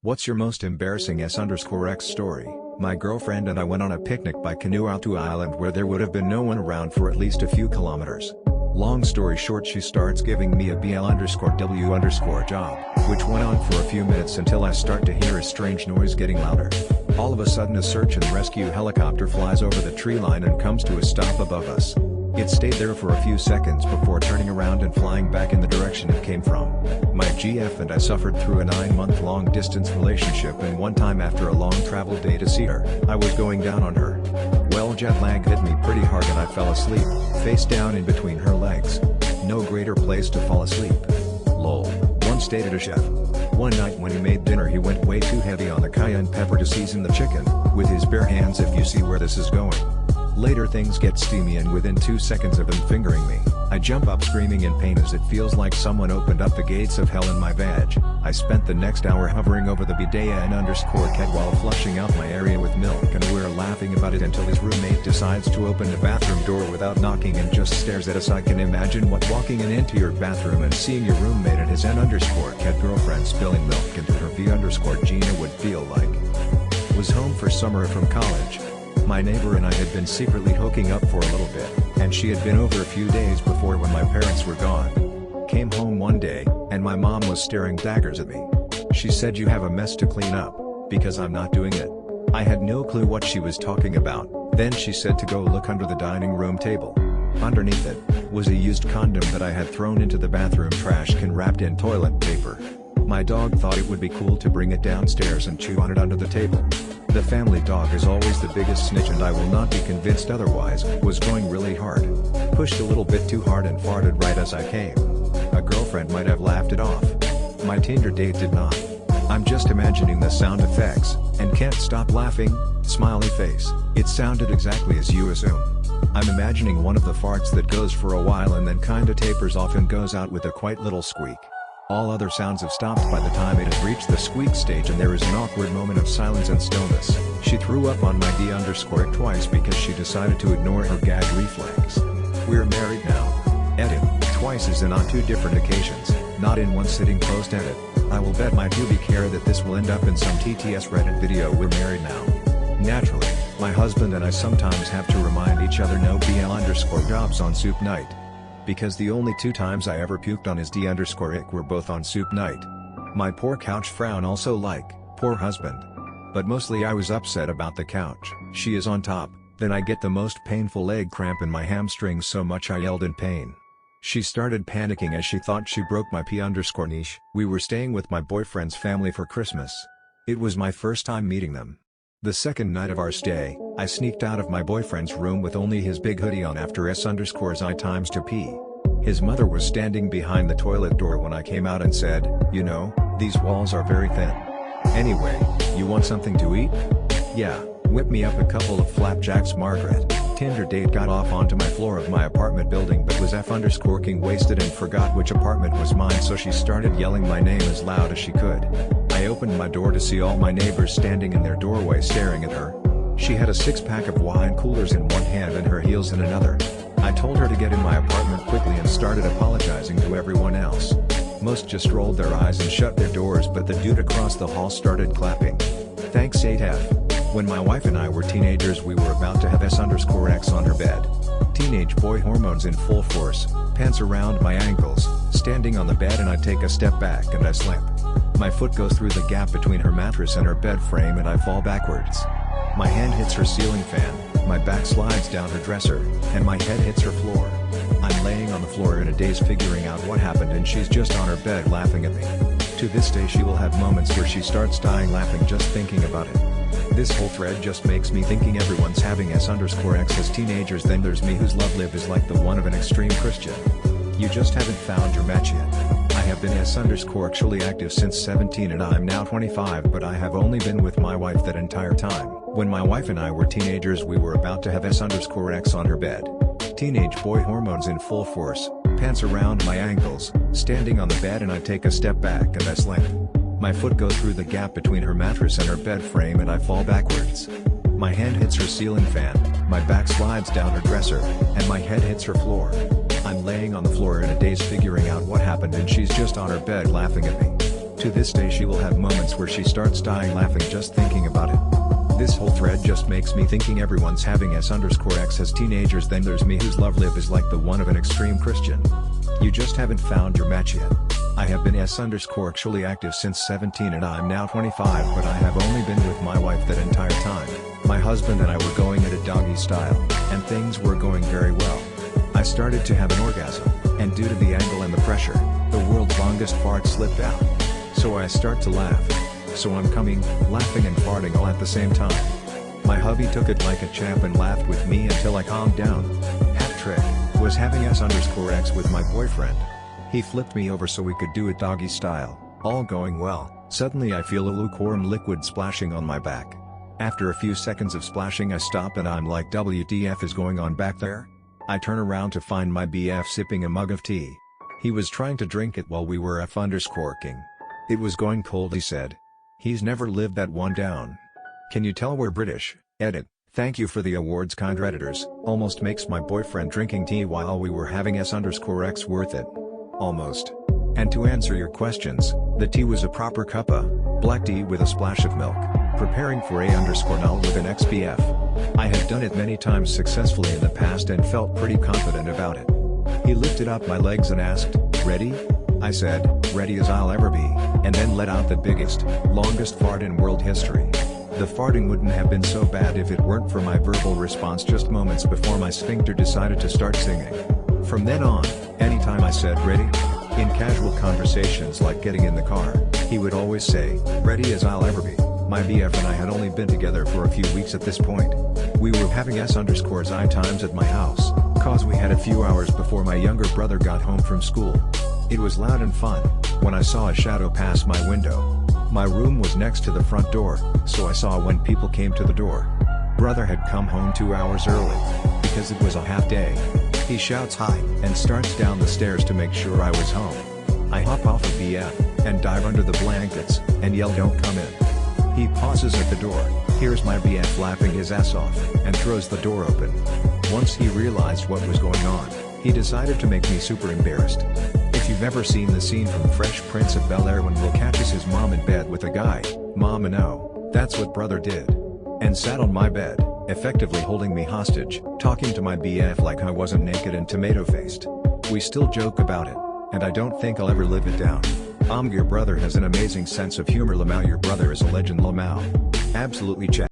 What's your most embarrassing S_X story? My girlfriend and I went on a picnic by canoe out to an island where there would have been no one around for at least a few kilometers. Long story short, she starts giving me a BL_W_ job, which went on for a few minutes until I start to hear a strange noise getting louder. All of a sudden a search and rescue helicopter flies over the tree line and comes to a stop above us. It stayed there for a few seconds before turning around and flying back in the direction it came from. My GF and I suffered through a 9-month long distance relationship, and one time after a long travel day to see her, I was going down on her. Well, jet lag hit me pretty hard and I fell asleep, face down in between her legs. No greater place to fall asleep. Lol. Once dated a chef. One night when he made dinner he went way too heavy on the cayenne pepper to season the chicken, with his bare hands, if you see where this is going. Later things get steamy and within 2 seconds of him fingering me, I jump up screaming in pain as it feels like someone opened up the gates of hell in my vag. I spent the next hour hovering over the bidet _cat while flushing out my area with milk, and we're laughing about it until his roommate decides to open the bathroom door without knocking and just stares at us. I can imagine what walking into your bathroom and seeing your roommate and his _cat girlfriend spilling milk into her V_Gina would feel like. Was home for summer from college. My neighbor and I had been secretly hooking up for a little bit, and she had been over a few days before when my parents were gone. Came home one day, and my mom was staring daggers at me. She said, "You have a mess to clean up," because I'm not doing it. I had no clue what she was talking about. Then she said to go look under the dining room table. Underneath it was a used condom that I had thrown into the bathroom trash can wrapped in toilet paper. My dog thought it would be cool to bring it downstairs and chew on it under the table. The family dog is always the biggest snitch, and I will not be convinced otherwise. Was going really hard. Pushed a little bit too hard and farted right as I came. A girlfriend might have laughed it off. My Tinder date did not. I'm just imagining the sound effects, and can't stop laughing. Smiley face. It sounded exactly as you assume. I'm imagining one of the farts that goes for a while and then kinda tapers off and goes out with a quite little squeak. All other sounds have stopped by the time it has reached the squeak stage, and there is an awkward moment of silence and stillness. She threw up on my D_ twice because she decided to ignore her gag reflex. We're married now. Edit. Twice is in on 2 different occasions, not in one sitting. Post edit. I will bet my pubic hair that this will end up in some TTS Reddit video. We're married now. Naturally, my husband and I sometimes have to remind each other no BL_jobs on soup night. Because the only 2 times I ever puked on his D_ick were both on soup night. My poor couch frown also like, poor husband. But mostly I was upset about the couch. She is on top, then I get the most painful leg cramp in my hamstring so much I yelled in pain. She started panicking as she thought she broke my P_niche. We were staying with my boyfriend's family for Christmas. It was my first time meeting them. The second night of our stay, I sneaked out of my boyfriend's room with only his big hoodie on after S_I times to pee. His mother was standing behind the toilet door when I came out and said, "You know, these walls are very thin. Anyway, you want something to eat? Yeah, whip me up a couple of flapjacks, Margaret." Tinder date got off onto my floor of my apartment building but was F_ing wasted and forgot which apartment was mine, so she started yelling my name as loud as she could. I opened my door to see all my neighbors standing in their doorway staring at her. She had a 6-pack of wine coolers in one hand and her heels in another. I told her to get in my apartment quickly and started apologizing to everyone else. Most just rolled their eyes and shut their doors, but the dude across the hall started clapping. Thanks 8F. When my wife and I were teenagers we were about to have S_X on her bed. Teenage boy hormones in full force, pants around my ankles, standing on the bed, and I take a step back and I slip. My foot goes through the gap between her mattress and her bed frame and I fall backwards. My hand hits her ceiling fan, my back slides down her dresser, and my head hits her floor. I'm laying on the floor in a daze figuring out what happened, and she's just on her bed laughing at me. To this day she will have moments where she starts dying laughing just thinking about it. This whole thread just makes me thinking everyone's having S_X as teenagers, then there's me whose love life is like the one of an extreme Christian. You just haven't found your match yet. I have been S_actually active since 17 and I'm now 25, but I have only been with my wife that entire time. When my wife and I were teenagers we were about to have S_X on her bed. Teenage boy hormones in full force, pants around my ankles, standing on the bed, and I take a step back and I slip. My foot goes through the gap between her mattress and her bed frame and I fall backwards. My hand hits her ceiling fan, my back slides down her dresser, and my head hits her floor. I'm laying on the floor in a daze figuring out what happened, and she's just on her bed laughing at me. To this day she will have moments where she starts dying laughing just thinking about it. This whole thread just makes me thinking everyone's having s_x as teenagers, then there's me whose love life is like the one of an extreme Christian. You just haven't found your match yet. I have been s_actually active since 17 and I'm now 25, but I have only been with my wife that entire time. My husband and I were going at a doggy style, and things were going very well. I started to have an orgasm, and due to the angle and the pressure, the world's longest fart slipped out. So I start to laugh. So I'm coming, laughing and farting all at the same time. My hubby took it like a champ and laughed with me until I calmed down. Hat trick, was having s_x with my boyfriend. He flipped me over so we could do it doggy style, all going well. Suddenly I feel a lukewarm liquid splashing on my back. After a few seconds of splashing I stop and I'm like, WTF is going on back there? I turn around to find my BF sipping a mug of tea. He was trying to drink it while we were f_ing. It was going cold, he said. He's never lived that one down. Can you tell we're British? Edit. Thank you for the awards, kind redditors. Almost makes my boyfriend drinking tea while we were having s_x worth it. Almost. And to answer your questions, the tea was a proper cuppa, black tea with a splash of milk, preparing for a_null with an XBF. I have done it many times successfully in the past and felt pretty confident about it. He lifted up my legs and asked, "Ready?" I said, "Ready as I'll ever be," and then let out the biggest, longest fart in world history. The farting wouldn't have been so bad if it weren't for my verbal response just moments before my sphincter decided to start singing. From then on, anytime I said ready, in casual conversations like getting in the car, he would always say, "Ready as I'll ever be." My BF and I had only been together for a few weeks at this point. We were having s_I times at my house, cause we had a few hours before my younger brother got home from school. It was loud and fun, when I saw a shadow pass my window. My room was next to the front door, so I saw when people came to the door. Brother had come home 2 hours early, because it was a half day. He shouts hi, and starts down the stairs to make sure I was home. I hop off of BF, and dive under the blankets, and yell, "Don't come in." He pauses at the door, hears my BF laughing his ass off, and throws the door open. Once he realized what was going on, he decided to make me super embarrassed. If you've ever seen the scene from Fresh Prince of Bel-Air when Will catches his mom in bed with a guy, Mama no, that's what brother did. And sat on my bed, effectively holding me hostage, talking to my BF like I wasn't naked and tomato-faced. We still joke about it, and I don't think I'll ever live it down. Your brother has an amazing sense of humor. Lamau, your brother is a legend. Lamau. Absolutely chat.